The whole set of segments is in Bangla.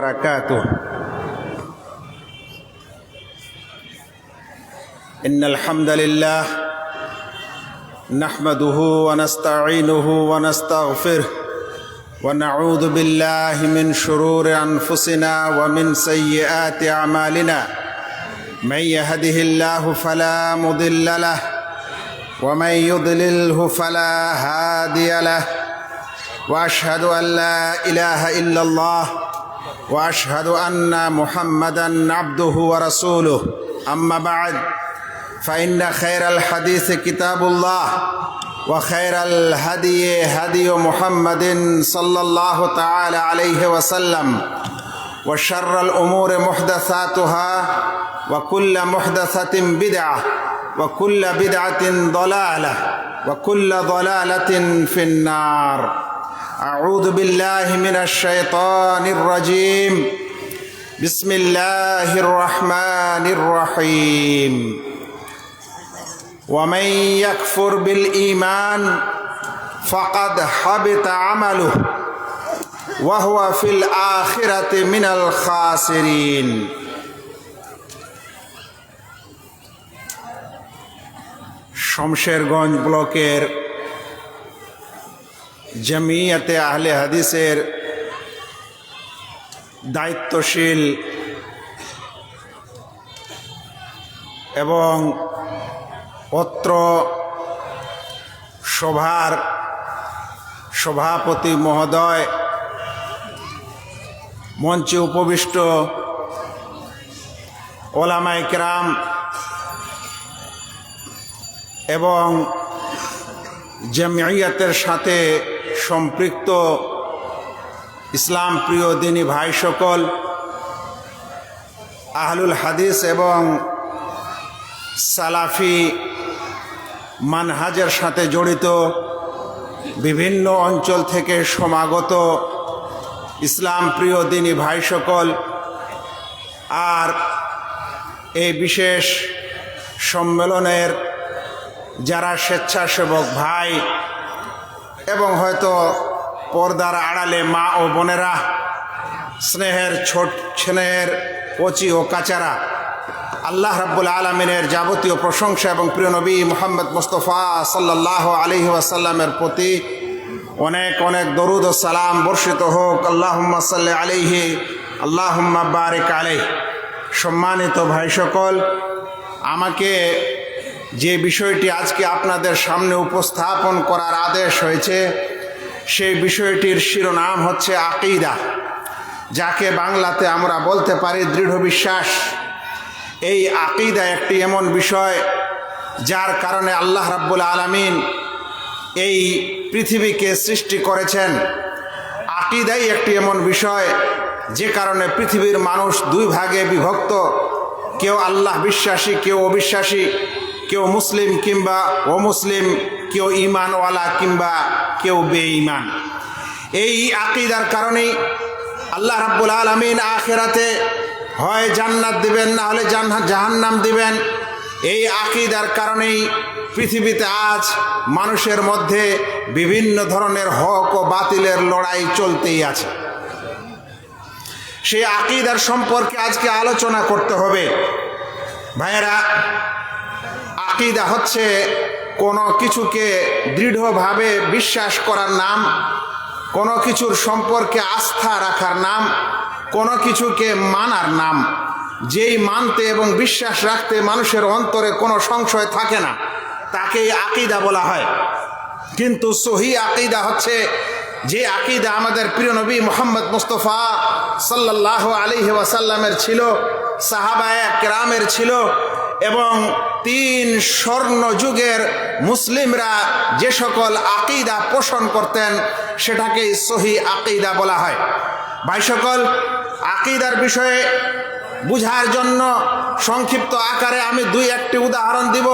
وبركاته. إن الحمد لله نحمده ونستعينه ونستغفره ونعوذ بالله من شرور أنفسنا ومن سيئات أعمالنا. من يهده الله فلا مضل له ومن يضلله فلا هادي له وأشهد أن لا إله إلا الله وأشهد أن محمدا عبده ورسوله. أما بعد فإن خير الحديث كتاب الله وخير الهدي هدي محمد صلى الله تعالى عليه وسلم وشر الأمور محدثاتها وكل محدثة بدعة وكل بدعة ضلالة وكل ضلالة في النار. أعوذ بالله من الشيطان الرجيم. بسم الله الرحمن الرحيم. ومن يكفر بالإيمان فقد حبط عمله وهو في الآخرة من الخاسرين. শমশেরগঞ্জ ব্লকের জামিয়াতে আহলে হাদিসের দায়িত্বশীল এবং অত্র সভার সভাপতি মহোদয়, মঞ্চে উপবিষ্ট ওলামায়ে কেরাম এবং জামিয়াতের সাথে সম্পৃক্ত ইসলাম প্রিয় দিনী ভাই সকল, আহলুল হাদিস এবং সালাফি মানহাজের সাথে জড়িত বিভিন্ন অঞ্চল থেকে সমাগত ইসলাম প্রিয় দিনী ভাই সকল, আর এই বিশেষ সম্মেলনের যারা স্বেচ্ছাসেবক ভাই এবং হয়তো পর্দার আড়ালে মা ও বোনেরা, স্নেহের কচি ও কাচারা, আল্লাহ রাব্বুল আলামিনের যাবতীয় প্রশংসা এবং প্রিয় নবী মুহাম্মদ মুস্তাফা সাল্লাল্লাহু আলাইহি ওয়াসাল্লামের প্রতি অনেক অনেক দরুদ ও সালাম বর্ষিত হোক। আল্লাহুম্মা সাল্লি আলাইহি আল্লাহুম্মা বারিক আলাইহি। সম্মানিত ভাই সকল, আমাকে যে বিষয়টি আজকে আপনাদের সামনে উপস্থাপন করার আদেশ হয়েছে, সেই বিষয়টির শিরোনাম হচ্ছে আকীদা, যাকে বাংলাতে আমরা বলতে পারি দৃঢ় বিশ্বাস। এই আকীদা একটি এমন বিষয় যার কারণে আল্লাহ রাব্বুল আলামিন এই পৃথিবীকে সৃষ্টি করেছেন। আকীদাই একটি এমন বিষয় যে কারণে পৃথিবীর মানুষ দুই ভাগে বিভক্ত, কেউ আল্লাহ বিশ্বাসী, কেউ অবিশ্বাসী, কেউ মুসলিম কিংবা অমুসলিম, কেউ ঈমানওয়ালা কিংবা কেউ বেঈমান। এই আকীদার কারণেই আল্লাহ রাব্বুল আলামিন আখিরাতে হয় জান্নাত দিবেন, না হলে জাহান্নাম দিবেন। এই আকীদার কারণেই পৃথিবীতে আজ মানুষের মধ্যে বিভিন্ন ধরনের হক ও বাতিলের লড়াই চলতেই আছে। সেই আকীদার সম্পর্কে আজকে আলোচনা করতে হবে। ভাইয়েরা, আকীদা হচ্ছে কোনো কিছুকে দৃঢ়ভাবে বিশ্বাস করার নাম, কোনো কিছুর সম্পর্কে আস্থা রাখার নাম, কোনো কিছুকে মানার নাম। যেই মানতে এবং বিশ্বাস রাখতে মানুষের অন্তরে কোনো সংশয় থাকে না, তাকেই আকীদা বলা হয়। কিন্তু সহি আকীদা হচ্ছে যে আকীদা আমাদের প্রিয় নবী মুহাম্মদ মুস্তাফা সাল্লাল্লাহু আলাইহি ওয়াসাল্লামের ছিল, সাহাবায়ে কেরামের ছিল, এবং 3 স্বর্ণ যুগের মুসলিমরা যে সকল আকীদা পোষণ করতেন, সেটাকেই সহি আকীদা বলা হয়। ভাই সকল, আকীদার বিষয়ে বুঝার জন্য সংক্ষিপ্ত আকারে আমি 2-1টি উদাহরণ দিব।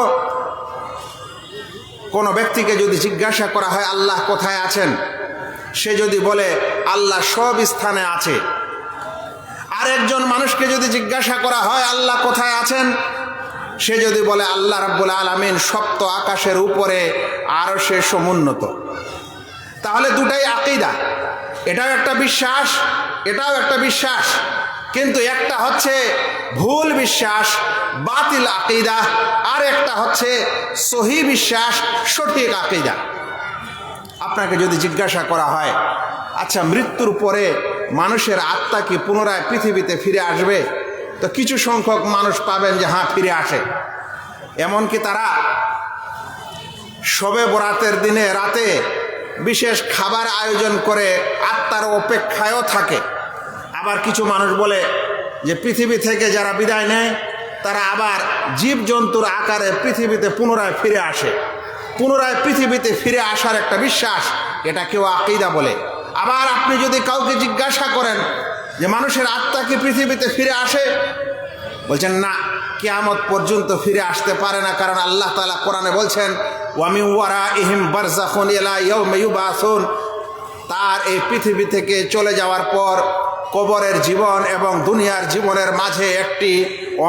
কোনো ব্যক্তিকে যদি জিজ্ঞাসা করা হয় আল্লাহ কোথায় আছেন, সে যদি বলে আল্লাহ সব স্থানে আছে। আর একজন মানুষকে যদি জিজ্ঞাসা করা হয় আল্লাহ কোথায় আছেন, সে যদি বলে আল্লাহ রাব্বুল আলামিন সপ্ত আকাশের উপরে আরশে সমুন্নত। তাহলে দুটাই আকীদা, এটাও একটা বিশ্বাস, এটাও একটা বিশ্বাস, কিন্তু একটা হচ্ছে ভুল বিশ্বাস, বাতিল আকীদা, আর একটা হচ্ছে সহি বিশ্বাস, সঠিক আকীদা। আপনাকে যদি জিজ্ঞাসা করা হয়, আচ্ছা মৃত্যুর পরে মানুষের আত্মা কি পুনরায় পৃথিবীতে ফিরে আসবে, তো কিছু সংখ্যক মানুষ পাবেন যে হ্যাঁ ফিরে আসে। এমনকি তারা শবে বরাতের দিনে রাতে বিশেষ খাবার আয়োজন করে আত্মার অপেক্ষায়ও থাকে। আবার কিছু মানুষ বলে যে পৃথিবী থেকে যারা বিদায় নেয় তারা আবার জীবজন্তুর আকারে পৃথিবীতে পুনরায় ফিরে আসে। পুনরায় পৃথিবীতে ফিরে আসার একটা বিশ্বাস, এটা কেউ আকীদা বলে। আবার আপনি যদি কাউকে জিজ্ঞাসা করেন যে মানুষের আত্মা কি পৃথিবীতে ফিরে আসে, বলছেন না, কিয়ামত পর্যন্ত ফিরে আসতে পারে না, কারণ আল্লাহ তাআলা কোরআনে বলছেন ওয়া মিন ওয়ারাইহিম বারযাখুন ইলা ইয়াউমি ইউবাসুন, তার এই পৃথিবী থেকে চলে যাওয়ার পর কবরের জীবন এবং দুনিয়ার জীবনের মাঝে একটি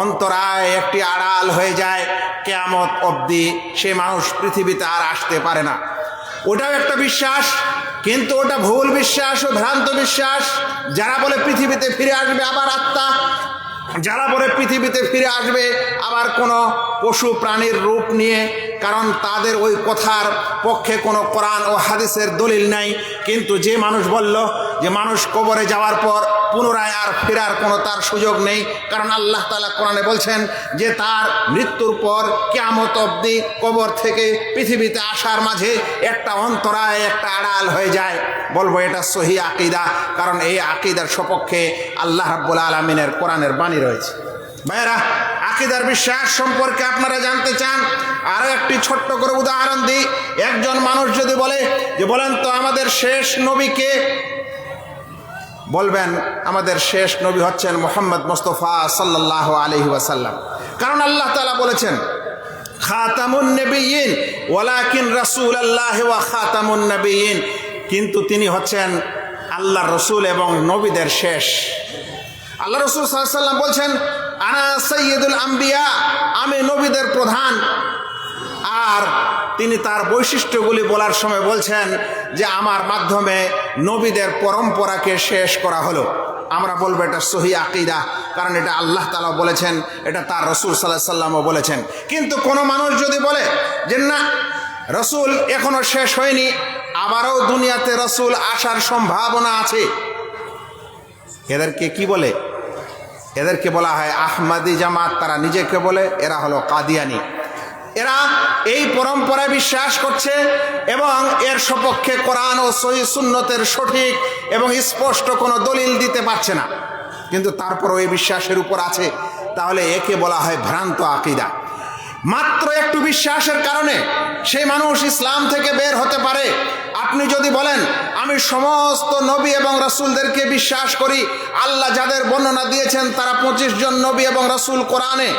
অন্তরায়, একটি আড়াল হয়ে যায়, কিয়ামত অবধি সে মানুষ পৃথিবীতে আর আসতে পারে না। ওটাও একটা বিশ্বাস, কিন্তু ওটা ভুল বিশ্বাস ও ভ্রান্ত বিশ্বাস। যারা বলে পৃথিবীতে ফিরে আসবে আবার আত্মা, যারা বলে পৃথিবীতে ফিরে আসবে আবার কোনো পশু প্রাণীর রূপ নিয়ে, কারণ তাদের ওই কথার পক্ষে কোনো কোরআন ও হাদিসের দলিল নাই। কিন্তু যে মানুষ বলল যে মানুষ কবরে যাওয়ার পর পুনরায় আর ফেরার কোনো তার সুযোগ নেই, কারণ আল্লাহ তাআলা কোরআনে বলছেন যে তার মৃত্যুর পর কিয়ামত অবধি কবর থেকে পৃথিবীতে আসার মাঝে একটা অন্তরায়, একটা আড়াল হয়ে যায়, বলবো এটা সহি আকীদা, কারণ এই আকীদার সপক্ষে আল্লাহ রাব্বুল আলামিনের কোরআনের বাণী রয়েছে। ভাইয়েরা, আকীদার বিশ্বাস সম্পর্কে আপনারা জানতে চান, আরও একটি ছোট্ট করে উদাহরণ দিই। একজন মানুষ যদি বলে যে বলেন তো আমাদের শেষ নবী কে, বলবেন আমাদের শেষ নবী হচ্ছেন মুহাম্মদ মুস্তাফা সাল্লাল্লাহু আলাইহি ওয়াসাল্লাম, কারণ আল্লাহ তাআলা বলেছেন খাতামুন নবিয়্যিন ওয়ালাকিন রাসূলুল্লাহ ওয়া খাতামুন নবিয়্যিন, কিন্তু তিনি হচ্ছেন আল্লাহর রসুল এবং নবীদের শেষ। আল্লাহ রসুল সাল্লাল্লাহু আলাইহি ওয়াসাল্লাম বলছেন আনা সাইয়্যিদুল আম্বিয়া, আমি নবীদের প্রধান। আর তিনি তার বৈশিষ্ট্যগুলি বলার সময় বলছেন যে আমার মাধ্যমে নবীদের পরম্পরাকে শেষ করা হলো। আমরা বলবো এটা সহি আকীদা, কারণ এটা আল্লাহ তাআলা বলেছেন, এটা তার রসুল সাল্লাল্লাহু আলাইহি ওয়াসাল্লামও বলেছেন। কিন্তু কোনো মানুষ যদি বলে যে না, রসুল এখনো শেষ হয়নি, আবারও দুনিয়াতে রসুল আসার সম্ভাবনা আছে, এদেরকে কি বলে? এদেরকে বলা হয় আহমাদি জামাত। তারা নিজেকে বলে এরা হলো কাদিয়ানি। এরা এই পরম্পরায় বিশ্বাস করছে এবং এর সপক্ষে কোরআন ও সহিহ সুন্নতের সঠিক এবং স্পষ্ট কোনো দলিল দিতে পারছে না, কিন্তু তারপরও এই বিশ্বাসের উপর আছে। তাহলে একে বলা হয় ভ্রান্ত আকীদা। মাত্র একটু বিশ্বাসের কারণে সেই মানুষ ইসলাম থেকে বের হতে পারে। আপনি যদি বলেন আমি সমস্ত নবী এবং রাসূলদেরকে বিশ্বাস করি, আল্লাহ যাদের বর্ণনা দিয়েছেন তারা 25 জন নবী এবং রাসূল কোরআনে,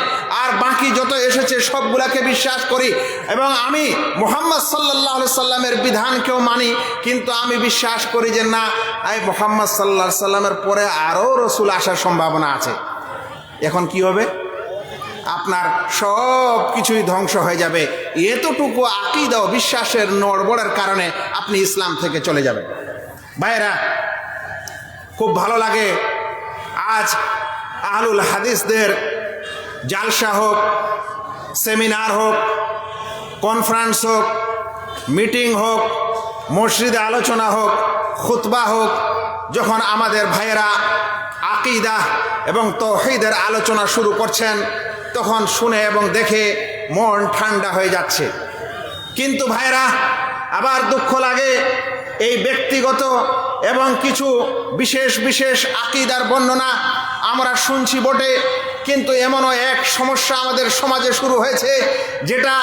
আর বাকি যত এসেছে সবগুলাকে বিশ্বাস করি, এবং আমি মুহাম্মদ সাল্লাল্লাহু আলাইহি সাল্লামের বিধানকেও মানি, কিন্তু আমি বিশ্বাস করি যে না, এই মুহাম্মদ সাল্লাল্লাহু আলাইহি সাল্লামের পরে আরও রসুল আসার সম্ভাবনা আছে। এখন কি হবে? আপনার সব কিছুই ধ্বংস হয়ে যাবে। এতটুকু আকীদা ও বিশ্বাসের নড়বড়ের কারণে আপনি ইসলাম থেকে চলে যাবেন। ভাইয়েরা, খুব ভালো লাগে আজ আহলুল হাদিসদের জালসা হোক, সেমিনার হোক, কনফারেন্স হোক, মিটিং হোক, মসজিদে আলোচনা হোক, খুতবা হোক, যখন আমাদের ভাইয়েরা আকীদা এবং তাওহীদের আলোচনা শুরু করছেন, তখন শুনে এবং দেখে মন ঠান্ডা হয়ে যাচ্ছে। কিন্তু ভাইরা, আবার দুঃখ লাগে এই ব্যক্তিগত এবং কিছু বিশেষ বিশেষ আকীদার বর্ণনা আমরা শুনছি বটে, কিন্তু এমনও এক সমস্যা আমাদের সমাজে শুরু হয়েছে যেটা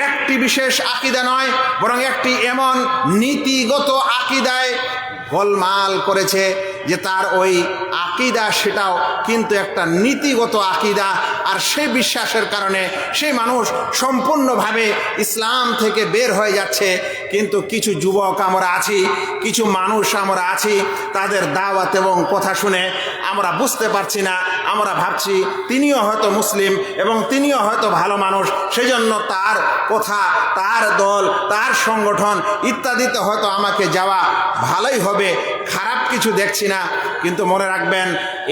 একটি বিশেষ আকীদা নয়, বরং একটি এমন নীতিগত আকীদায় গোলমাল করেছে যে তার ওই আকীদা সেটাও কিন্তু একটা নীতিগত আকীদা। আর সেই বিশ্বাসের কারণে সেই মানুষ সম্পূর্ণভাবে ইসলাম থেকে বের হয়ে যাচ্ছে। কিন্তু কিছু যুবক আমরা আছি, কিছু মানুষ আমরা আছি, তাদের দাওয়াত এবং কথা শুনে আমরা বুঝতে পারছি না, আমরা ভাবছি তিনিও হয়তো মুসলিম এবং তিনিও হয়তো ভালো মানুষ, সেজন্য তার কথা, তার দল, তার সংগঠন ইত্যাদিতে হয়তো আমাকে যাওয়া ভালোই হবে, খারাপ কিছু দেখছি না, কিন্তু মনে রাখবেন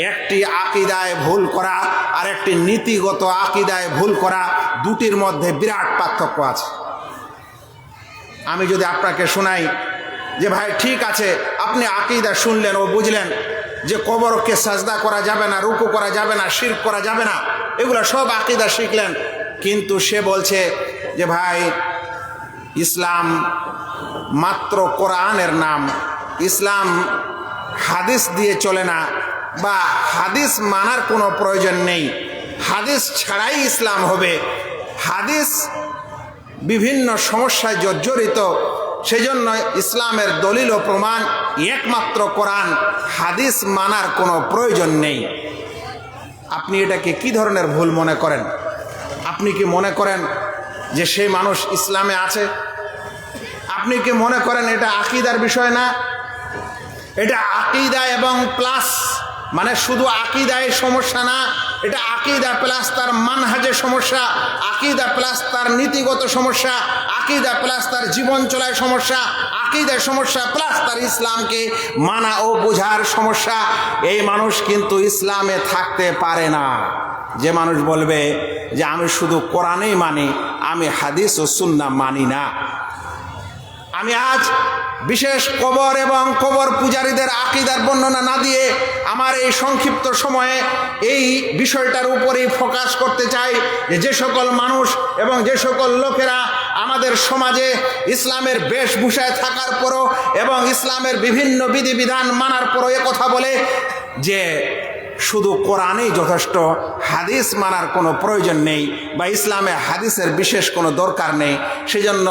একটি আকীদায় ভুল করা আর একটি নীতিগত আকীদায় ভুল করা দুটির মধ্যে বিরাট পার্থক্য আছে। আমি যদি আপনাকে শোনাই যে ভাই ঠিক আছে, আপনি আকীদা শুনলেন ও বুঝলেন যে কবরকে সাজদা করা যাবে না, রুকু করা যাবে না, শিরক করা যাবে না, এগুলো সব আকীদা শিখলেন, কিন্তু সে বলছে যে ভাই ইসলাম মাত্র কোরআনের নাম, ইসলাম হাদিস দিয়ে চলে না, বা হাদিস মানার কোনো প্রয়োজন নেই, হাদিস ছাড়াই ইসলাম হবে, হাদিস বিভিন্ন সমস্যায় জর্জরিত, সেজন্য ইসলামের দলিল ও প্রমাণ একমাত্র কোরআন, হাদিস মানার কোনো প্রয়োজন নেই। আপনি এটাকে কি ধরনের ভুল মনে করেন? আপনি কি মনে করেন যে সেই মানুষ ইসলামে আছে? আপনি কি মনে করেন এটা আকীদার বিষয় না? এটা আকীদা এবং প্লাস, মানে শুধু আকীদায় সমস্যা না, এটা আকীদা প্লাস তার মানহাজের সমস্যা, আকীদা প্লাস তার নীতিগত সমস্যা, আকীদা প্লাস তার জীবন চলায় সমস্যা, আকীদার সমস্যা প্লাস তার ইসলামকে মানা ও বোঝার সমস্যা। এই মানুষ কিন্তু ইসলামে থাকতে পারে না। যে মানুষ বলবে যে আমি শুধু কোরআনেই মানি, আমি হাদিস ও সুন্নাহ মানি না। আমি আজ বিশেষ কবর এবং কবর পূজারীদের আকীদার বর্ণনা না দিয়ে আমার এই সংক্ষিপ্ত সময়ে এই বিষয়টার উপরেই ফোকাস করতে চাই যে সকল মানুষ এবং যে সকল লোকেরা আমাদের সমাজে ইসলামের বেশভূষায় থাকার পরও এবং ইসলামের বিভিন্ন বিধিবিধান মানার পরও কথা বলে যে শুধু কোরআনই যথেষ্ট, হাদিস মানার কোনো প্রয়োজন নেই, বা ইসলামে হাদিসের বিশেষ কোনো দরকার নেই, সেজন্য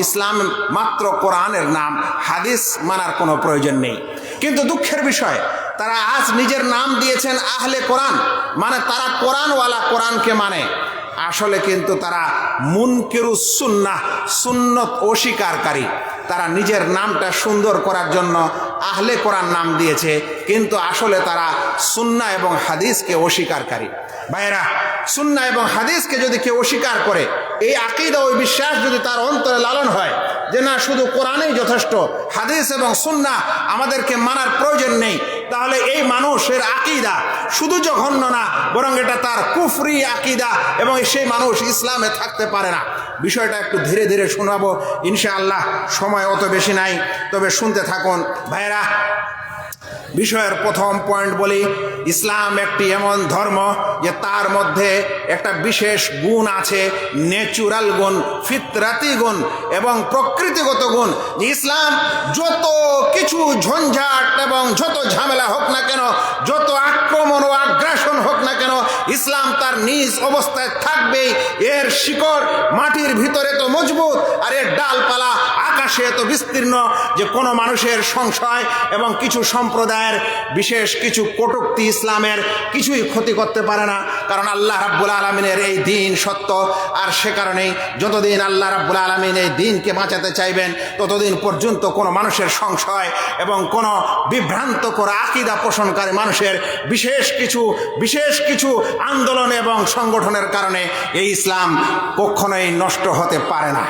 ইসলাম মাত্র কোরআনের নাম, হাদিস মানার কোনো প্রয়োজন নেই। কিন্তু দুঃখের বিষয়, তারা আজ নিজের নাম দিয়েছেন আহলে কোরআন, মানে তারা কোরআনওয়ালা, কোরআনকে মানে। আসলে কিন্তু তারা মুনকিরুস সুন্নাহ, সুন্নত অস্বীকারী। তারা নিজের নামটা সুন্দর করার জন্য আহলে কোরআন নাম দিয়েছে, কিন্তু আসলে তারা সুন্নাহ এবং হাদিসকে অস্বীকারী। ভাইয়েরা, সুন্নাহ এবং হাদিসকে যদি কেউ অস্বীকার করে, এই আকীদা ও বিশ্বাস যদি তার অন্তরে লালন হয় যে না শুধু কোরআনই যথেষ্ট, হাদিস এবং সুন্নাহ আমাদেরকে মানার প্রয়োজন নেই, তাহলে এই মানুষের আকীদা শুধু জঘন্য না, বরং এটা তার কুফরি আকীদা, এবং সেই মানুষ ইসলামে থাকতে পারে না। বিষয়টা একটু ধীরে ধীরে শোনাবো ইনশাআল্লাহ, সময় অত বেশি নাই, তবে শুনতে থাকুন। ভাইরা, বিষয়ের প্রথম পয়েন্ট বলি, ইসলাম একটি এমন ধর্ম যে তার মধ্যে একটা বিশেষ গুণ আছে, ন্যাচুরাল গুণ, ফিতরাতি গুণ এবং প্রকৃতিগত গুণ। যে ইসলাম যত কিছু ঝঞ্ঝাট এবং যত ঝামেলা হোক না কেন, যত আক্রমণ ও আগ্রাসন হোক না কেন, ইসলাম তার নিজ অবস্থায় থাকবেই। এর শিকড় মাটির ভিতরে তো মজবুত, আর এর ডালপালা আকাশে এত বিস্তীর্ণ যে কোনো মানুষের সংশয় এবং কিছু সম্প্রদায়ের বিশেষ কিছু কটূক্তি ইসলামের কিছুই ক্ষতি করতে পারে না, কারণ আল্লাহ রাব্বুল আলামিনের এই দ্বীন সত্য। আর সে কারণেই যতদিন আল্লাহ রাব্বুল আলামিন এই দ্বীনকে বাঁচাতে চাইবেন, ততদিন পর্যন্ত কোনো মানুষের সংশয় এবং কোনো বিভ্রান্তকর আকীদা পোষণকারী মানুষের বিশেষ কিছু আন্দোলন এবং সংগঠনের কারণে এই ইসলাম কখনোই নষ্ট হতে পারে না।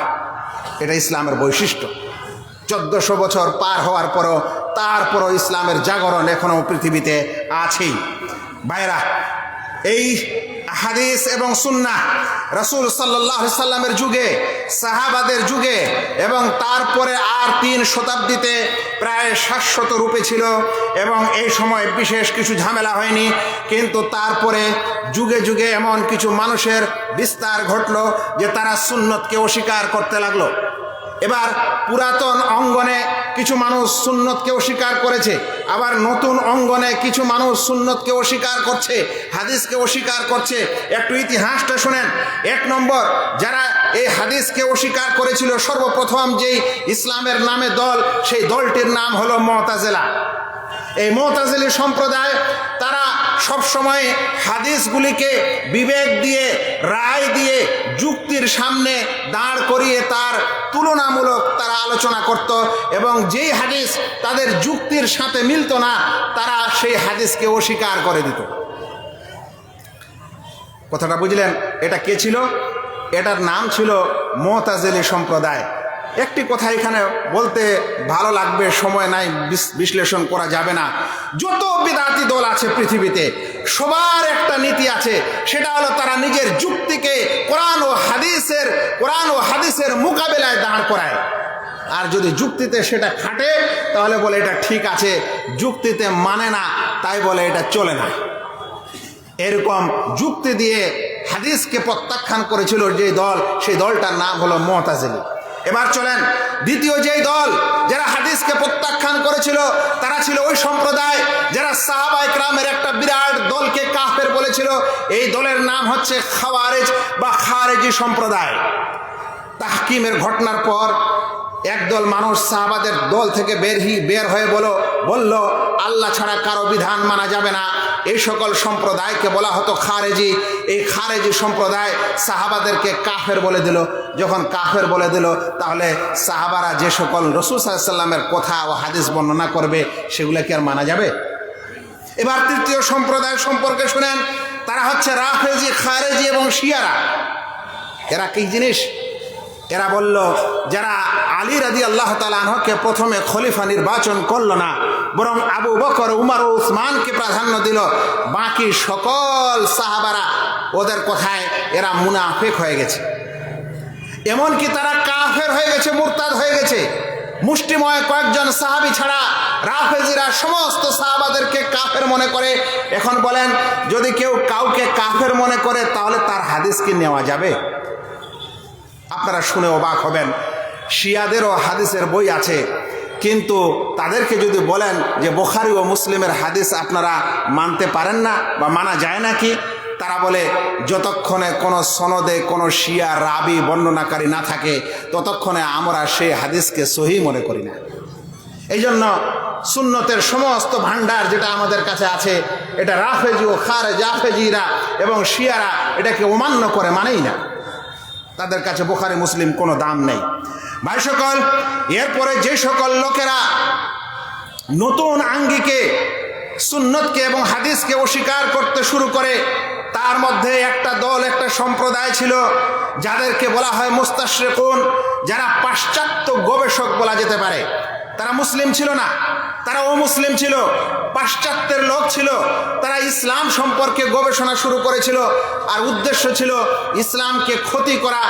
এটা ইসলামের বৈশিষ্ট্য। 1400 বছর পার হওয়ার পরও তারপরও ইসলামের জাগরণ এখনো পৃথিবীতে আছেই। ভাইরা, এই হাদিস এবং সুন্নাহ রাসূল সাল্লাল্লাহু আলাইহি সাল্লামের যুগে, সাহাবাদের যুগে এবং তারপরে আর 3 শতাব্দীতে প্রায় 700 রূপে ছিল, এবং এই সময় বিশেষ কিছু ঝামেলা হয়নি। কিন্তু তারপরে যুগে যুগে এমন কিছু মানুষের বিস্তার ঘটলো যে তারা সুন্নতকে অস্বীকার করতে লাগলো। এবার পুরাতন অঙ্গনে কিছু মানুষ সুন্নতকে অস্বীকার করেছে, আবার নতুন অঙ্গনে কিছু মানুষ সুন্নতকে অস্বীকার করছে, হাদিসকে অস্বীকার করছে। একটু ইতিহাসটা শুনেন। 1 নম্বর, যারা এই হাদিসকে অস্বীকার করেছিল, সর্বপ্রথম যেই ইসলামের নামে দল, সেই দলটির নাম হলো মুতাজিলা। এই মুতাজিলি সম্প্রদায়, তারা সবসময় হাদিসগুলিকে বিবেক দিয়ে, রায় দিয়ে, যুক্তির সামনে দাঁড় করিয়ে তার তুলনামূলক তারা আলোচনা করত, এবং যেই হাদিস তাদের যুক্তির সাথে মিলত না, তারা সেই হাদিসকে অস্বীকার করে দিত। কথাটা বুঝলেন? এটা কে ছিল? এটার নাম ছিল মুতাজিলি সম্প্রদায়। একটি কথা এখানে বলতে ভালো লাগবে, সময় নাই, বিশ্লেষণ করা যাবে না। যত বিদআতি দল আছে পৃথিবীতে সবার একটা নীতি আছে, সেটা হলো তারা নিজের যুক্তিকে কোরআন ও হাদিসের মোকাবেলায় দাঁড় করায়। আর যদি যুক্তিতে সেটা খাটে তাহলে বলে এটা ঠিক আছে, যুক্তিতে মানে না তাই বলে এটা চলে না। এরকম যুক্তি দিয়ে হাদিসকে প্রত্যাখ্যান করেছিল যে দল, সেই দলটার নাম হলো মুতাজিলি। এবার চলেন দ্বিতীয় যেই দল যারা হাদিসকে প্রত্যাখ্যান করেছিল, তারা ছিল ওই সম্প্রদায় যারা সাহাবায়ে কেরামের একটা বিরাট দলকে কাফের বলেছিল। এই দলের নাম হচ্ছে খাওয়ারেজ বা খারেজি সম্প্রদায়। তাহকিমের ঘটনার পর একদল মানুষ সাহাবাদের দল থেকে বের হয়ে বলল আল্লাহ ছাড়া কারো বিধান মানা যাবে না। এই সকল সম্প্রদায়কে বলা হতো খারেজি। এই খারেজি সম্প্রদায় সাহাবাদেরকে কাফের বলে দিল। যখন কাফের বলে দিল, তাহলে সাহাবারা যে সকল রাসূল সাল্লাল্লাহু আলাইহি ওয়াসাল্লামের কথা ও হাদিস বর্ণনা করবে সেগুলো কি আর মানা যাবে? এবার তৃতীয় সম্প্রদায় সম্পর্কে শুনেন, তারা হচ্ছে রাফেজি, খারেজি এবং শিয়ারা। এরা কি জিনিস? এরা বলল, যারা আলী রাদিয়াল্লাহু তাআলা আনহুকে প্রথমে খলিফা নির্বাচন করল না, বরং আবু বকর, উমর ও উসমানকে প্রাধান্য দিল, বাকি সকল সাহাবারা ওদের কথায় এরা মুনাফিক হয়ে গেছে। এমনকি তারা কাফের হয়ে গেছে, মুরতাদ হয়ে গেছে। মুষ্টিময় কয়েকজন সাহাবী ছাড়া রাফেজিরা সমস্ত সাহাবাদেরকে কাফের মনে করে। এখন বলেন, যদি কেউ কাউকে কাফের মনে করে তাহলে তার হাদিস কি নেওয়া যাবে? আপনারা শুনে অবাক হবেন, শিয়াদেরও হাদিসের বই আছে, কিন্তু তাদেরকে যদি বলেন যে বুখারী ও মুসলিমের হাদিস আপনারা মানতে পারেন না বা মানা যায় না কি, তারা বলে যতক্ষণে কোনো সনদে কোনো শিয়া রাবি বর্ণনাকারী না থাকে ততক্ষণে আমরা সেই হাদিসকে সহি মনে করি না। এই জন্য সুন্নতের সমস্ত ভান্ডার যেটা আমাদের কাছে আছে, এটা রাফেজি ও জাফেজিরা এবং শিয়ারা এটাকে অমান্য করে, মানেই না। তাদের কাছে বুখারী মুসলিম কোনো দাম নেই। ভাই সকল, এরপরে যে সকল লোকেরা নতুন আঙ্গিকে সুন্নতকে এবং হাদিসকে অস্বীকার করতে শুরু করে, তার মধ্যে একটা দল, একটা সম্প্রদায় ছিল যাদেরকে বলা হয় মুস্তাশরিকুন, যারা পাশ্চাত্য গবেষক বলা যেতে পারে। তারা মুসলিম ছিল না, তারা অমুসলিম ছিল, পাশ্চাত্যের লোক ছিল। তারা ইসলাম সম্পর্কে গবেষণা শুরু করেছিল, আর উদ্দেশ্য ছিল ইসলামকে ক্ষতি করা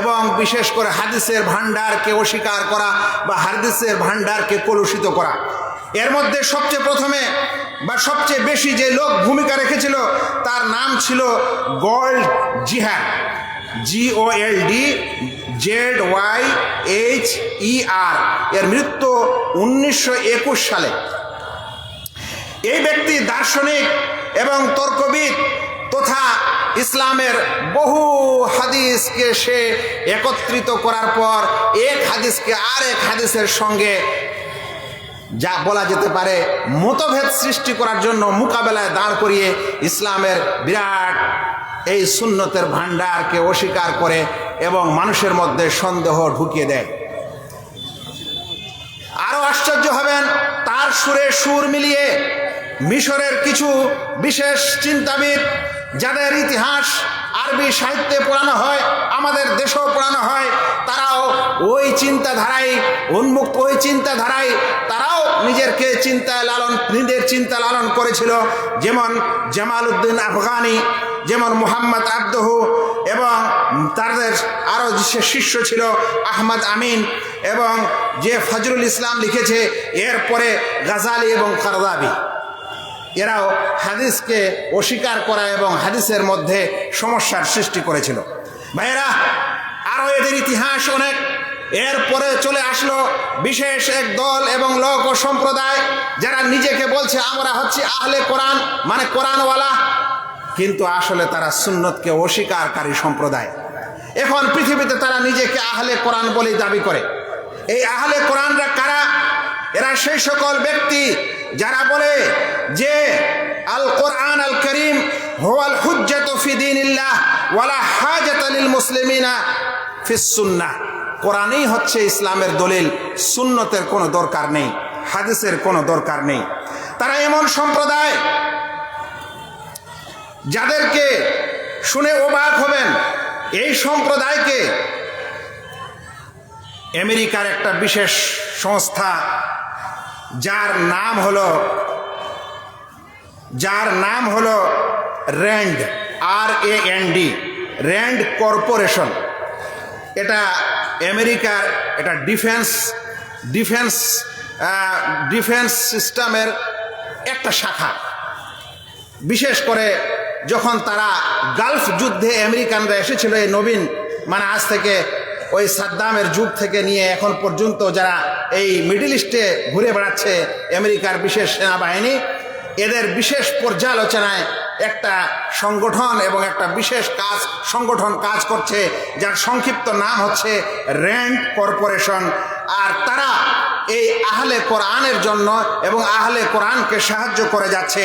এবং বিশেষ করে হাদিসের ভান্ডারকে অস্বীকার করা বা হাদিসের ভান্ডারকে কলুষিত করা। এর মধ্যে সবচেয়ে প্রথমে বা সবচেয়ে বেশি যে লোক ভূমিকা রেখেছিল তার নাম ছিল গোল্ড জিহাদ, GOLDZYHER। এর মৃত্যু 1921 সালে। এই ব্যক্তি দার্শনিক এবং তর্কবিদ তথা ইসলামের বহু হাদিসকে সে একত্রিত করার পর এক হাদিসকে আরেক হাদিসের সঙ্গে যা বলা যেতে পারে মতভেদ সৃষ্টি করার জন্য মোকাবেলায় দাঁড় করিয়ে ইসলামের বিরাট এই সুন্নতের ভান্ডারকে অস্বীকার করে এবং মানুষের মধ্যে সন্দেহ ঢুকিয়ে দেয়। আরো আশ্চর্য হবেন, তার সুরে সুর মিলিয়ে মিশরের কিছু বিশেষ চিন্তাবিদ, যাদের ইতিহাস আরবি সাহিত্যে পড়ানো হয়, আমাদের দেশেও পড়ানো হয়, তারাও ওই চিন্তাধারায় উন্মুক্ত, ওই চিন্তাধারায় তারাও নিজের চিন্তা লালন করেছিল। যেমন জামালউদ্দিন আফগানি, যেমন মুহাম্মদ আবদুহু, এবং তাদের আরও যে শিষ্য ছিল আহমদ আমিন, এবং যে ফজরুল ইসলাম লিখেছে, এরপরে গাজালি এবং কারদাবি। এরাও হাদিসকে অস্বীকার করা এবং হাদিসের মধ্যে সমস্যার সৃষ্টি করেছিল। ভাইয়েরা, আরও এদের ইতিহাস অনেক। এরপরে চলে আসলো বিশেষ এক দল এবং লোক ও সম্প্রদায় যারা নিজেকে বলছে আমরা হচ্ছে আহলে কোরআন, মানে কোরআনওয়ালা, কিন্তু আসলে তারা সুন্নতকে অস্বীকারী সম্প্রদায়। এখন পৃথিবীতে তারা নিজেকে আহলে কোরআন বলেই দাবি করে। এই আহলে কোরআনরা কারা? এরা সেই সকল ব্যক্তি যারা বলে যে আল কোরআন আল করিম হুয়াল হুজ্জাতু ফি দীনিল্লাহ ওয়ালা হাজাতা লিল মুসলিমিনা ফিস সুন্নাহ। কোরআনই হচ্ছে ইসলামের দলিল, সুন্নতের কোনো দরকার নেই, হাদিসের কোনো দরকার নেই। তারা এমন সম্প্রদায় যাদেরকে শুনে অবাক হবেন, এই সম্প্রদায়কে আমেরিকার একটা বিশেষ সংস্থা যার নাম হলো র্যান্ড, RAND, র্যান্ড কর্পোরেশন। এটা আমেরিকার এটা ডিফেন্স সিস্টেমের একটা শাখা। বিশেষ করে যখন তারা গালফ যুদ্ধে আমেরিকানরা এসেছিল, এই নবীন মানে আজ থেকে ওই সাদ্দামের যুগ থেকে নিয়ে এখন পর্যন্ত যারা এই মিডল ইস্টে ঘুরে বেড়াচ্ছে আমেরিকার বিশেষ সেনাবাহিনী, এদের বিশেষ পর্যালোচনায় একটা সংগঠন এবং একটা বিশেষ সংগঠন কাজ করছে, যার সংক্ষিপ্ত নাম হচ্ছে র্যান্ড কর্পোরেশন। আর তারা এই আহলে কোরআনের জন্য এবং আহলে কোরআনকে সাহায্য করে যাচ্ছে।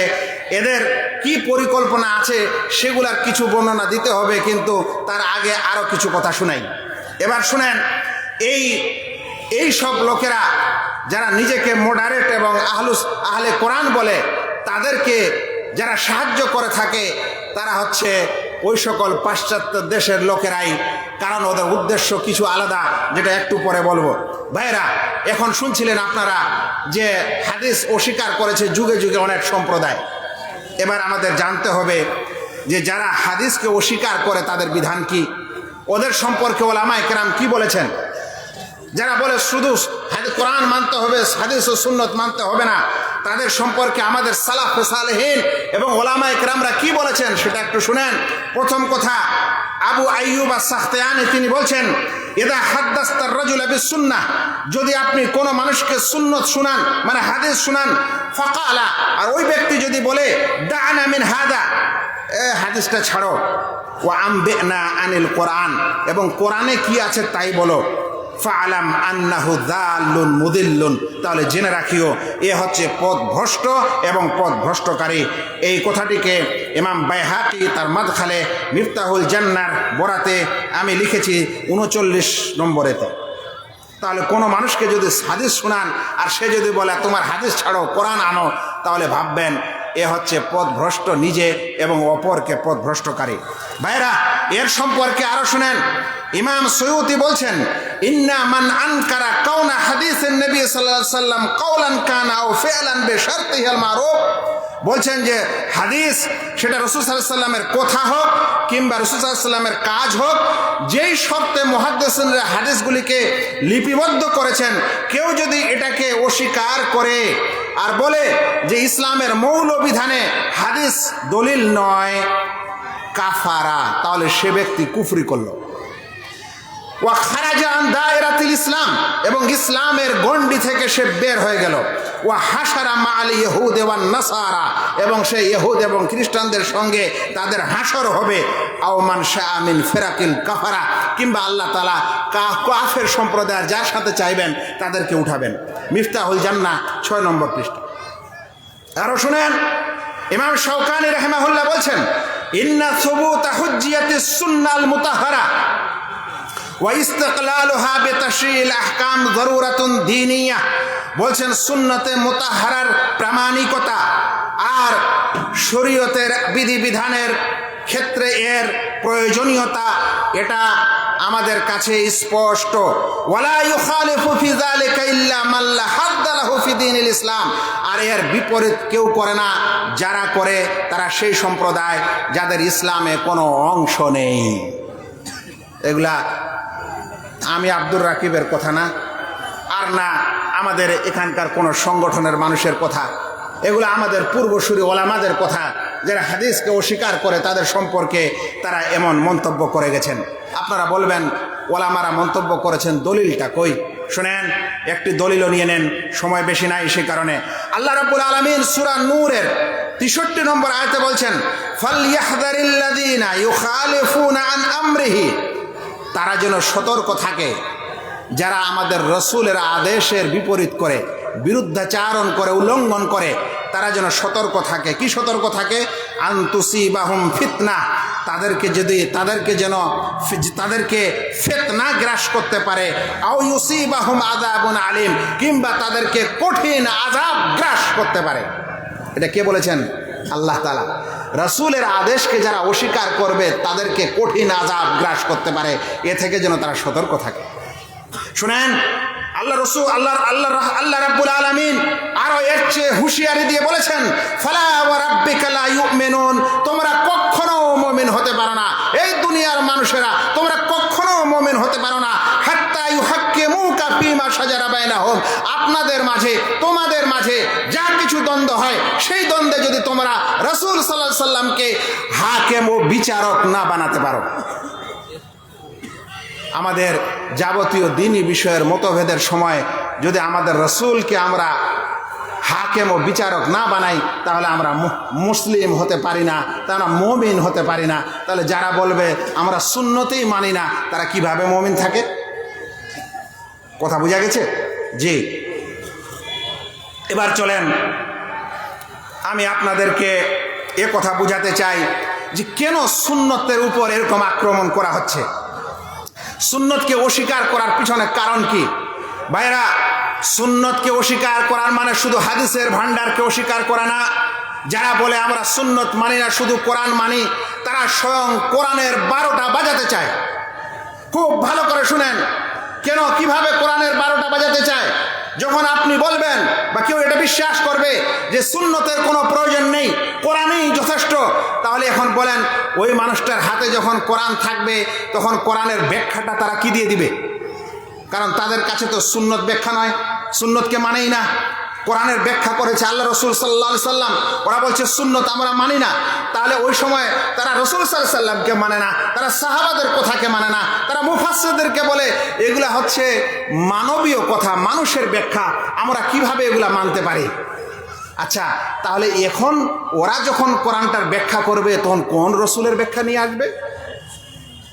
এদের কি পরিকল্পনা আছে সেগুলার কিছু বর্ণনা দিতে হবে, কিন্তু তার আগে আরও কিছু কথা শুনাই। এবার শুনেন, এই সব লোকেরা যারা নিজেকে মডারেট এবং আহলে কোরআন বলে, তাদেরকে যারা সাহায্য করে থাকে তারা হচ্ছে ওই সকল পাশ্চাত্য দেশের লোকেরাই, কারণ ওদের উদ্দেশ্য কিছু আলাদা, যেটা একটু পরে বলবো। ভাইরা, এখন শুনছিলেন আপনারা যে হাদিস অস্বীকার করেছে যুগে যুগে অনেক সম্প্রদায়। এবার আমাদের জানতে হবে যে যারা হাদিসকে অস্বীকার করে তাদের বিধান কি, ওদের সম্পর্কে ওলামায়ে কেরাম কি বলেছেন। যারা বলে শুধু কোরআন মানতে হবে, হাদিস ও সুন্নত মানতে হবে না, তাদের সম্পর্কে আমাদের সালাফ সালেহীন এবং ওলামায়ে কেরামরা কি বলেছেন সেটা একটু শুনেন। প্রথম কথা, আবু আইয়ুব আস-সাখতিয়ানি তিনি বলছেন, ইদা হাদ্দাসতার রাজুল বিসুন্নাহ, যদি আপনি কোনো মানুষকে সুন্নত শুনান মানে হাদিস শুনান, ফাকালা, আর ওই ব্যক্তি যদি বলে দা'না মিন হাদা, হাদিসটা ছাড়ো, ওয়া আমবিনা আনিল কোরআন, এবং কোরআনে কি আছে তাই বলো, ফাআলাম আন্নাহু যাল্লুন মুদিল্লুন, তাহলে জেনে রাখিও এ হচ্ছে পথভ্রষ্ট এবং পথভ্রষ্টকারী। এই কথাটিকে ইমাম বাইহাকি তার মাদখালে মিফতাহুল জান্নার বরাতে আমি লিখেছি 39 নম্বরেতে। তাহলে কোনো মানুষকে যদি হাদিস শোনান আর সে যদি বলে তোমার হাদিস ছাড়ো কোরআন আনো, তাহলে ভাববেন এ হচ্ছে পথভ্রষ্ট নিজে এবং অপরকে পথভ্রষ্টকারী। ভাইরা, এর সম্পর্কে আরো শুনেন। ইমাম সয়ুতি বলছেন, ইন্না মান আনকারা কাউনা হাদিসের নবী সাল্লাল্লাহু আলাইহি ওয়াসাল্লাম কাওলান কানা আও ফি'লান বিশারতিহিল মারুফ, বলছেন যে হাদিস সেটা রাসূল সাল্লাল্লাহু আলাইহি ওয়াসাল্লামের কথা হোক কিংবা রাসূল সাল্লাল্লাহু আলাইহি ওয়াসাল্লামের কাজ হোক, যেই শর্তে মুহাদ্দিসিনরা হাদিসগুলিকে লিপিবদ্ধ করেছেন, কেউ যদি এটাকে অস্বীকার করে আর বলে যে ইসলামের মৌল বিধানে হাদিস দলিল নয়, কাফারা, তাহলে সে ব্যক্তি কুফরি করল। ওয়া খারাজা আন দায়রাতিল ইসলাম, এবং ইসলামের গণ্ডি থেকে সে বের হয়ে গেল। ওয়া হাসারা মাআল ইহুদ ওয়ান নাসারা, এবং সে ইহুদ এবং খ্রিস্টানদের সঙ্গে তাদের হাসর হবে। আও মান শাআ মিন ফিরাকিল কাফারা, কিংবা আল্লাহ তাআলা কাফের সম্প্রদায়ের যার সাথে চাইবেন তাদেরকে উঠাবেন। মিফতাহুল জান্নাহ 6 নম্বর পৃষ্ঠা। আরো শুনেন, ইমাম শাওকানি রাহিমাহুল্লাহ বলছেন, ইন্না সুবুতা হুজ্জিয়াতিস সুন্নাল মুতাহহারা ওয়া ইস্তিকলালুহা বিতাশরিল আহকাম যারুরাতুন দীনিয়া, বলছেন সুন্নতে মুতাহহারার প্রামাণিকতা আর শরীয়তের বিধিবিধানের ক্ষেত্রে এর প্রয়োজনীয়তা এটা আমাদের কাছে স্পষ্ট। ওয়ালা ইউখালিফু ফি যালিকা ইল্লা মান লা হাদ্দা লাহু ফি দীনিল ইসলাম, আর এর বিপরীত কেউ করে না, যারা করে তারা সেই সম্প্রদায় যাদের ইসলামে কোনো অংশ নেই। এগুলা আমি আব্দুর রাকিবের কথা না, আর না আমাদের এখানকার কোনো সংগঠনের মানুষের কথা, এগুলো আমাদের পূর্বসূরি ওলামাদের কথা, যারা হাদিসকে অস্বীকার করে তাদের সম্পর্কে তারা এমন মন্তব্য করে গেছেন। আপনারা বলবেন ওলামারা মন্তব্য করেছেন, দলিলটা কই? শুনেন, একটি দলিলও নিয়ে নেন, সময় বেশি নাই সে কারণে। আল্লাহ রাব্বুল আলামিন সূরা নূরের 63 নম্বর আয়াতে বলছেন, ফালইয়াহযারিল্লাযীনা ইউখালিফুনা আন আমরিহি, তারা যেন সতর্ক থাকে যারা আমাদের রসুলের আদেশের বিপরীত করে, বিরুদ্ধাচারণ করে, উল্লঙ্ঘন করে, তারা যেন সতর্ক থাকে। কি সতর্ক থাকে? আন তুসিবাহুম ফিতনা, তাদেরকে ফিতনা গ্রাস করতে পারে। আও ইউসিবাহুম আযাবুন আলিম, কিংবা তাদেরকে কঠিন আযাব গ্রাস করতে পারে। এটা কে বলেছেন? আল্লাহ তাআলা। রাসূলের আদেশকে যারা অস্বীকার করবে তাদেরকে কঠিন আযাব গ্রাস করতে পারে, এ থেকে যেন তারা সতর্ক থাকে। শুনেন, আল্লাহ রসুল আল্লাহ রাব্বুল আলামিন আরো এর চেয়ে হুঁশিয়ারি দিয়ে বলেছেন, ফালা ওয়া রাব্বিকা লা ইউমিনুন, তোমরা কখনো মুমিন হতে পারো না, এই দুনিয়ার মানুষেরা তোমরা কখনো মুমিন হতে পারো না, হাত্তা ইউহাক্কিমুকা ফীমা শাজারা বাইনাহুম, আপনাদের মাঝে তোমাদের মাঝে যা কিছু দ্বন্দ্ব হয় সেই দ্বন্দ্বে যদি তোমরা রাসূল সাল্লাল্লাহু আলাইহি সাল্লামকে হাকিম ও বিচারক না বানাতে পারো। আমাদের যাবতীয় দ্বীনি বিষয়ের মতভেদের সময় যদি আমাদের রাসূলকে আমরা হাকিম ও বিচারক না বানাই, তাহলে আমরা মুসলিম হতে পারি না, তারা মুমিন হতে পারি না। তাহলে যারা বলবে আমরা সুন্নতেই মানি না, তারা কিভাবে মুমিন থাকে? কথা বোঝা গেছে? জি। এবার চলেন, আমি আপনাদেরকে এ কথা বুঝাতে চাই যে কেন সুন্নতের উপর এরকম আক্রমণ করা হচ্ছে, সুন্নতকে অস্বীকার করার পিছনে কারণ কি? ভাইরা, সুন্নতকে অস্বীকার করার মানে শুধু হাদিসের ভান্ডারকে অস্বীকার করা না। যারা বলে আমরা সুন্নত মানি না, শুধু কোরআন মানি, তারা স্বয়ং কোরআনের 12টা বাজাতে চায়। খুব ভালো করে শুনেন, কেন কিভাবে কোরআনের 12টা বাজাতে চায়? যখন আপনি বলবেন বা কেউ এটা বিশ্বাস করবে যে সুন্নতের কোনো প্রয়োজন নেই, কোরআনই যথেষ্ট, তাহলে এখন বলেন ওই মানুষটার হাতে যখন কোরআন থাকবে তখন কোরআনের ব্যাখ্যাটা তারা কি দিয়ে দিবে? কারণ তাদের কাছে তো সুন্নত ব্যাখ্যা নয়, সুন্নতকে মানেই না। কোরআনের ব্যাখ্যা করেছে আল্লাহ রসুল সাল্লাল্লাহু আলাইহি সাল্লাম, ওরা বলছে সুন্নত আমরা মানি না। তাহলে ওই সময় তারা রসুল সাল্লাল্লাহু আলাইহি সাল্লামকে মানে না, তারা সাহাবাদের কথাকে মানে না, তারা মুফাসসিরদেরকে বলে এগুলা হচ্ছে মানবীয় কথা, মানুষের ব্যাখ্যা, আমরা কিভাবে এগুলা মানতে পারি? আচ্ছা, তাহলে এখন ওরা যখন কোরআনটার ব্যাখ্যা করবে তখন কোন রসুলের ব্যাখ্যা নিয়ে আসবে?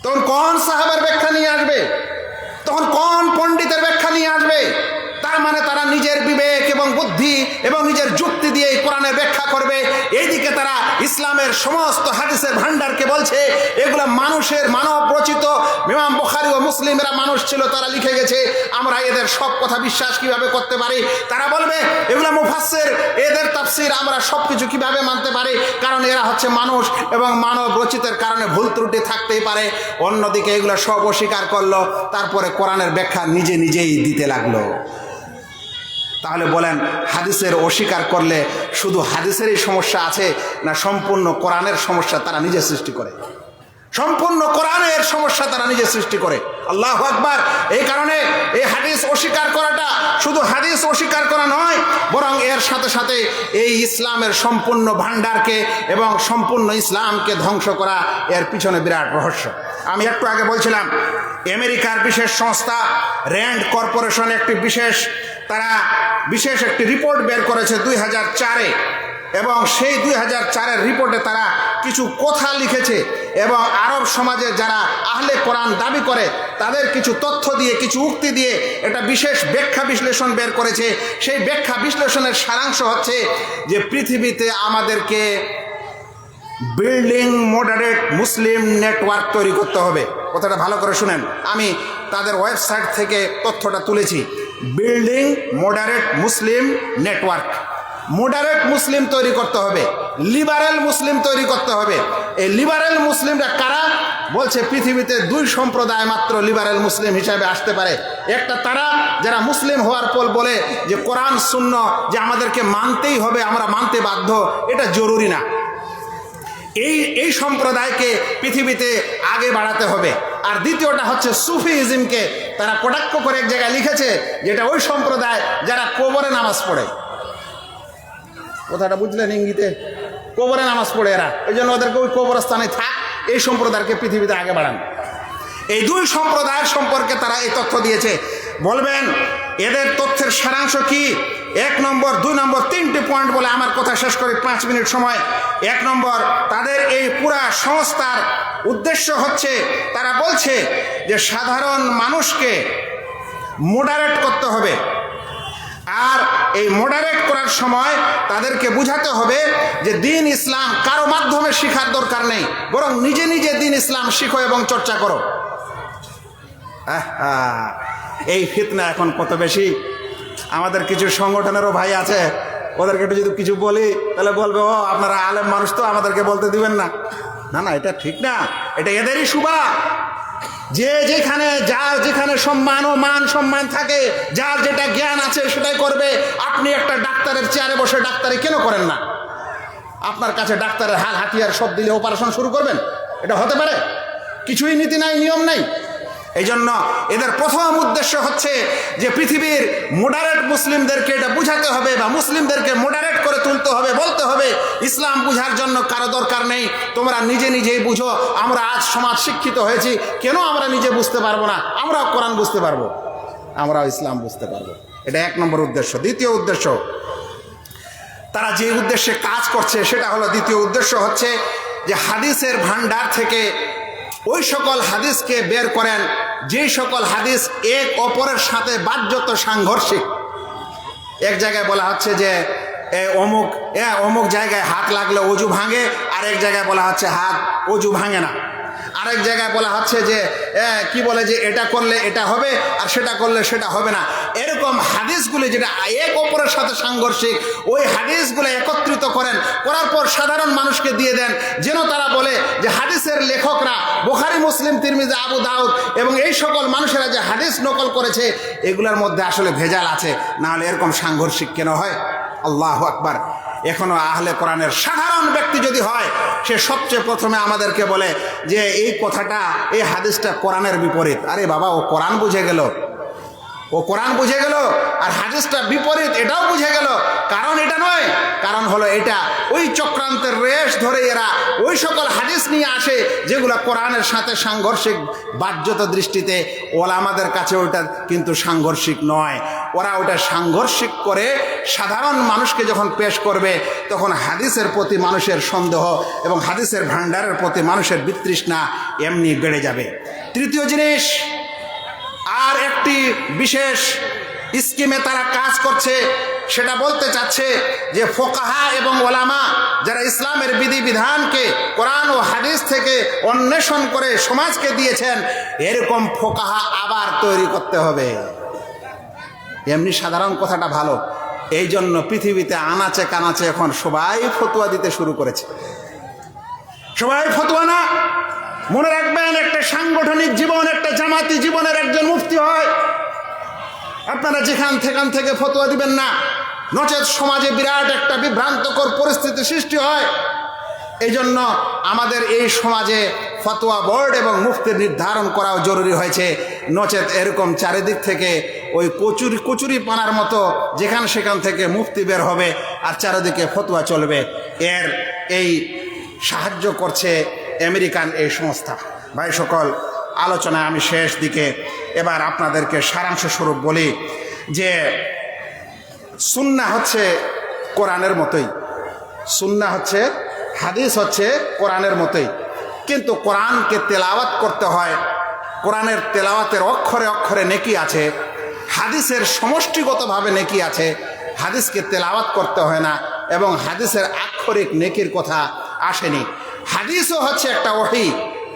তখন কোন সাহাবার ব্যাখ্যা নিয়ে আসবে? তখন কোন পণ্ডিতের ব্যাখ্যা নিয়ে আসবে? তার মানে তারা নিজের বিবেক এবং বুদ্ধি এবং নিজের যুক্তি দিয়ে কোরআনের ব্যাখ্যা করবে। এইদিকে তারা ইসলামের সমস্ত হাদিসের ভান্ডারকে বলছে এগুলা মানুষের মানব রচিত, ইমাম বুখারী ও মুসলিম এরা মানুষ ছিল, তারা লিখে গেছে, আমরা এদের সব কথা বিশ্বাস কিভাবে করতে পারি? তারা বলবে এগুলা মুফাসসির, এদের তাফসীর আমরা সব কিছু কিভাবে মানতে পারি? কারণ এরা হচ্ছে মানুষ এবং মানব রচিতের কারণে ভুল ত্রুটি থাকতেই পারে। অন্যদিকে এগুলা সব অস্বীকার করলো, তারপরে কোরআনের ব্যাখ্যা নিজে নিজেই দিতে লাগলো। তাহলে বলেন, হাদিসের অস্বীকার করলে শুধু হাদিসেরই সমস্যা আছে না সম্পূর্ণ কোরআনের সমস্যা তারা নিজে সৃষ্টি করে? সম্পূর্ণ কোরআনের সমস্যা তারা নিজে সৃষ্টি করে। আল্লাহু আকবার। এই কারণে এই হাদিস অস্বীকার করাটা শুধু হাদিস অস্বীকার করা নয়, বরং এর সাথে সাথে এই ইসলামের সম্পূর্ণ ভান্ডারকে এবং সম্পূর্ণ ইসলামকে ধ্বংস করা, এর পিছনে বিরাট রহস্য। আমি একটু আগে বলছিলাম, আমেরিকার বিশেষ সংস্থা র্যান্ড কর্পোরেশন তারা বিশেষ একটি রিপোর্ট বের করেছে 2004-এ, এবং সেই 2004-এর রিপোর্টে তারা কিছু কথা লিখেছে এবং আরব সমাজে যারা আহলে কোরআন দাবি করে তাদের কিছু তথ্য দিয়ে, কিছু উক্তি দিয়ে এটা বিশেষ ব্যাখ্যা বিশ্লেষণ বের করেছে। সেই ব্যাখ্যা বিশ্লেষণের সারাংশ হচ্ছে যে পৃথিবীতে আমাদেরকে বিল্ডিং মডারেট মুসলিম নেটওয়ার্ক তৈরি করতে হবে। কথাটা ভালো করে শুনেন, আমি তাদের ওয়েবসাইট থেকে তথ্যটা তুলেছি। Building moderate Muslim network, moderate Muslim তৈরি করতে হবে, লিবারেল মুসলিম তৈরি করতে হবে। এই লিবারেল মুসলিমরা কারা? বলছে পৃথিবীতে 2 সম্প্রদায় মাত্র লিবারেল মুসলিম হিসাবে আসতে পারে। একটা তারা যারা মুসলিম হওয়ার পর বলে যে কোরআন সুন্নাহ যে আমাদেরকে মানতেই হবে, আমরা মানতে বাধ্য, এটা জরুরি না। এই সম্প্রদায়কে পৃথিবীতে আগে বাড়াতে হবে। আর দ্বিতীয়টা হচ্ছে সুফিজমকে তারা কটাক্ষ করে এক জায়গায় লিখেছে যেটা ওই সম্প্রদায় যারা কবরে নামাজ পড়ে। কথাটা বুঝলেন ইঙ্গিতে? কবরে নামাজ পড়ে এরা, এই জন্য ওদেরকে ওই কবরস্থানে থাক, এই সম্প্রদায়কে পৃথিবীতে আগে বাড়ান। এই 2 সম্প্রদায়ের সম্পর্কে তারা এই তথ্য দিয়েছে। বলবেন এদের তথ্যের সারাংশ কি? 1 নম্বর, 2 নম্বর, 3টি পয়েন্ট বলে আমার কথা শেষ করি, 5 মিনিট সময়। 1 নম্বর, তাদের এই পুরা সংস্থার উদ্দেশ্য হচ্ছে, তারা বলছে যে সাধারণ মানুষকে মডারেট করতে হবে। আর এই মডারেট করার সময় তাদেরকে বুঝাতে হবে যে দ্বীন ইসলাম কারো মাধ্যমে শেখার দরকার নেই, বরং নিজে নিজে দ্বীন ইসলাম শিখো এবং চর্চা করো। এই ফিতনা এখন কত বেশি। আমাদের কিছু সংগঠনেরও ভাই আছে, ওদেরকে একটু যদি কিছু বলি তাহলে বলবে ও আপনারা আলেম মানুষ তো আমাদেরকে বলতে দিবেন না। না না, এটা ঠিক না, এটা এদেরই সুবা। যার যেখানে সম্মান ও মান সম্মান থাকে, যার যেটা জ্ঞান আছে সেটাই করবে। আপনি একটা ডাক্তারের চেয়ারে বসে ডাক্তারি কেন করেন না? আপনার কাছে ডাক্তারের হাতিয়ার সব দিলে অপারেশন শুরু করবেন? এটা হতে পারে? কিছুই নীতি নাই, নিয়ম নাই। এই জন্য এদের প্রথম উদ্দেশ্য হচ্ছে যে পৃথিবীর মডারেট মুসলিমদেরকে এটা বুঝাতে হবে, বা মুসলিমদেরকে মডারেট করে তুলতে হবে, বলতে হবে ইসলাম বুঝার জন্য কারো দরকার নেই, তোমরা নিজেই বুঝো। আমরা আজ সমাজ শিক্ষিত হয়েছি, কেন আমরা নিজে বুঝতে পারবো না? আমরাও কোরআন বুঝতে পারবো, আমরাও ইসলাম বুঝতে পারবো। এটা এক নম্বর উদ্দেশ্য। দ্বিতীয় উদ্দেশ্য, তারা যে উদ্দেশ্যে কাজ করছে সেটা হলো, দ্বিতীয় উদ্দেশ্য হচ্ছে যে হাদিসের ভান্ডার থেকে ওই সকল হাদিসকে বের করেন যে সকল হাদিস এক অপরের সাথে বাহ্যত সাংঘর্ষিক। এক জায়গায় বলা হচ্ছে যে অমুক জায়গায় হাত লাগলে অজু ভাঙে, আরেক জায়গায় বলা হচ্ছে হাত অজু ভাঙে না। আরেক জায়গায় বলা হচ্ছে যে কি বলে যে এটা করলে এটা হবে আর সেটা করলে সেটা হবে না। এরকম হাদিসগুলি যেটা এক অপরের সাথে সাংঘর্ষিক, ওই হাদিসগুলো একত্রিত করার পর সাধারণ মানুষকে দিয়ে দেন, যেন তারা বলে যে হাদিসের লেখকরা বুখারী, মুসলিম, তিরমিজি, আবু দাউদ এবং এই সকল মানুষেরা যে হাদিস নকল করেছে এগুলোর মধ্যে আসলে ভেজাল আছে, না হলে এরকম সাংঘর্ষিক কেন হয়? আল্লাহু আকবার। এখনো আহলে কোরআনের সাধারণ ব্যক্তি যদি হয়, সে সবচেয়ে প্রথমে আমাদেরকে বলে যে এই কথাটা, এই হাদিসটা কোরআনের বিপরীত। আরে বাবা, ও কোরআন বুঝে গেল, ও কোরআন বুঝে গেল, আর হাদিসটা বিপরীত এটাও বুঝে গেল। কারণ এটা নয়, কারণ হলো এটা ওই চক্রান্তের রেশ ধরে এরা ওই সকল হাদিস নিয়ে আসে যেগুলো কোরআনের সাথে সাংঘর্ষিক। বাহ্যত দৃষ্টিতে ওলামাদের কাছে ওটা কিন্তু সাংঘর্ষিক নয়। ওরা ওটা সাংঘর্ষিক করে সাধারণ মানুষকে যখন পেশ করবে, তখন হাদিসের প্রতি মানুষের সন্দেহ এবং হাদিসের ভান্ডারের প্রতি মানুষের বিতৃষ্ণা এমনি বেড়ে যাবে। তৃতীয় জিনিস, আর একটি বিশেষ স্কিমে তারা কাজ করছে, সেটা বলতে চাচ্ছে যে ফোকাহা এবং ওলামা যারা ইসলামের বিধিবিধানকে কোরআন ও হাদিস থেকে অন্বেষণ করে সমাজকে দিয়েছেন, এরকম ফোকাহা আবার তৈরি করতে হবে। এমনি সাধারণ কথাটা ভালো, এই জন্য পৃথিবীতে আনাচে কানাচে এখন সবাই ফতোয়া দিতে শুরু করেছে। সবাই ফতোয়া না, মনে রাখবেন, একটা সাংগঠনিক জীবন, একটা জামাতি জীবনের একজন মুফতি হয়। আপনারা যেখান থেকে ফতোয়া দিবেন না, নচেত সমাজে বিরাট একটা বিভ্রান্তকর পরিস্থিতি সৃষ্টি হয়। এই জন্য আমাদের এই সমাজে ফতোয়া বোর্ড এবং মুফতির নির্ধারণ করাও জরুরি হয়েছে। নচেত এরকম চারিদিক থেকে ওই কচুরি পানার মতো যেখান সেখান থেকে মুফতি বের হবে আর চারিদিকে ফতোয়া চলবে। এই সাহায্য করছে আমেরিকান এই সংস্থা। ভাই সকল, আলোচনায় আমি শেষ দিকে এবার আপনাদেরকে সারাংশ স্বরূপ বলি যে সুন্নাহ হচ্ছে কোরআনের মতোই, সুন্নাহ হচ্ছে, হাদিস হচ্ছে কোরআনের মতোই, কিন্তু কোরআনকে তেলাওয়াত করতে হয়। কোরআনের তেলাওয়াতের অক্ষরে অক্ষরে নেকি আছে, হাদিসের সমষ্টিগতভাবে নেকি আছে। হাদিসকে তেলাওয়াত করতে হয় না এবং হাদিসের আক্ষরিক নেকির কথা আসেনি। হাদিসও হচ্ছে একটা ওহী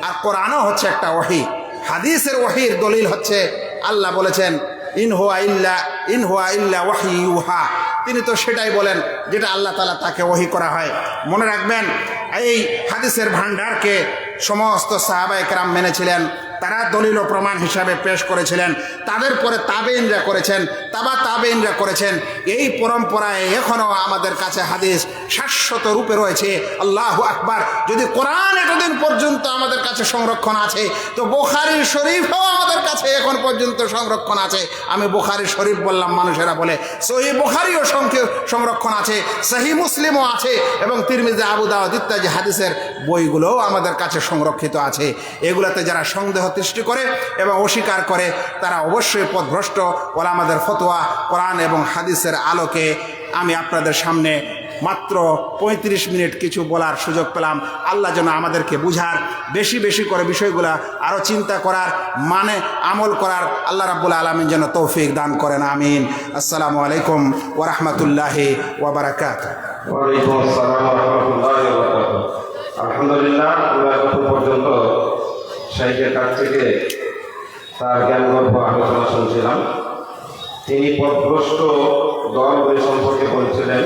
আর কোরআনও হচ্ছে একটা ওহী। হাদিসের ওহীর দলিল হচ্ছে আল্লাহ বলেছেন ইন হুয়া ইল্লা ওয়াহী ইউহা। তিনি তো সেটাই বলেন যেটা আল্লাহ তাআলা তাকে ওহী করা হয়। মনে রাখবেন, এই হাদিসের ভান্ডারকে সমস্ত সাহাবায়ে কেরাম মেনেছিলেন, তারা দলিল ও প্রমাণ হিসাবে পেশ করেছিলেন। তাদের পরে তাবেঈনরা করেছেন, তাবেঈনরা করেছেন। এই পরম্পরায় এখনও আমাদের কাছে হাদিস শাশ্বত রূপে রয়েছে। আল্লাহু আকবার। যদি কোরআন এতদিন পর্যন্ত আমাদের কাছে সংরক্ষণ আছে, তো বুখারী শরীফও আমাদের কাছে এখন পর্যন্ত সংরক্ষণ আছে। আমি বুখারী শরীফ বললাম, মানুষেরা বলে সহিহ বুখারীও সংরক্ষণ আছে, সহিহ মুসলিমও আছে এবং তিরমিজি, আবু দাউদ ইত্যাদি হাদিসের বইগুলোও আমাদের কাছে সংরক্ষিত আছে। এগুলোতে যারা সন্দেহ সৃষ্টি করে এবং অস্বীকার করে তারা অবশ্যই পথভ্রষ্ট। ওলামাদের ফতোয়া কোরআন এবং হাদিসের আলোকে আমি আপনাদের সামনে মাত্র 35 মিনিট কিছু বলার সুযোগ পেলাম। আল্লাহ যেন আমাদেরকে বুঝার, বেশি বেশি করে বিষয়গুলো আরও চিন্তা করার, মানে আমল করার আল্লাহ রাব্বুল আলামিন যেন তৌফিক দান করেন। আমিন। আসসালামু আলাইকুম ওয়া রাহমাতুল্লাহি ওয়া বারাকাতুহু। ওয়া আলাইকুম আসসালাম ওয়া রাহমাতুল্লাহি ওয়া বারাকাতুহু। আলহামদুলিল্লাহ, আমরা এখন পর্যন্ত শাইখের কাছ থেকে তার জ্ঞানগর্ভ আলোচনা শুনছিলাম। তিনি পথভ্রষ্ট দল বই সম্পর্কে বলছিলেন।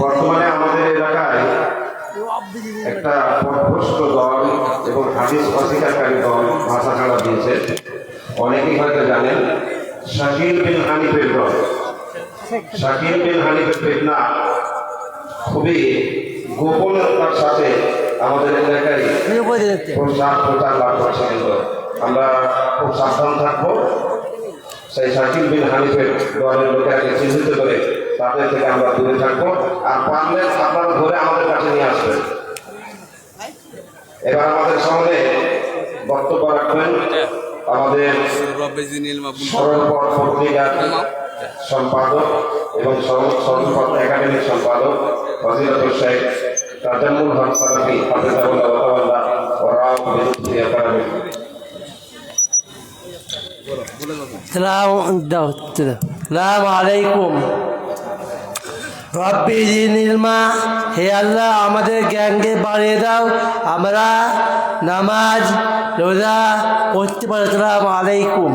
বর্তমানে আমাদের এলাকায় একটা পথভ্রষ্ট দল এবং হাদিস অস্বীকারী দল ভাষা ছাড়া দিয়েছে। অনেকেই হয়তো জানেন শাকিল বিন হানিফের দল। শাকিল বিন হানিফের ফিতনা খুবই গোপনতার সাথে আমাদের এলাকায় প্রচার লাভ করছে, কিন্তু আমরা খুব সাবধান থাকবো। সেই শাকিল বিন হানিফের দলের লোকেরাকে চিহ্নিত করে তাদের থেকে আমরা দূরে থাকবো, আর পারলে আপনারা ধরে আমাদের কাছে নিয়ে আসবেন। এবার আমাদের সামনে বক্তব্য রাখবেন আমাদের সরলপথ পত্রিকার সম্পাদক এবং সরলপথ একাডেমির সম্পাদক ফজিলাতুল শেখ তাজাম্মুল হক সালাফি হাফিজাহুল্লাহ ওয়া তাআলা ওয়া রাআহু বিলুতফি একাডেমি। সালাম আলাইকুম। রব্বি জিনিলমা, হে আল্লাহ আমাদের জ্ঞানকে বাড়িয়ে দাও, আমরা নামাজ রোজা পড়তে পারি। সালাম আলাইকুম।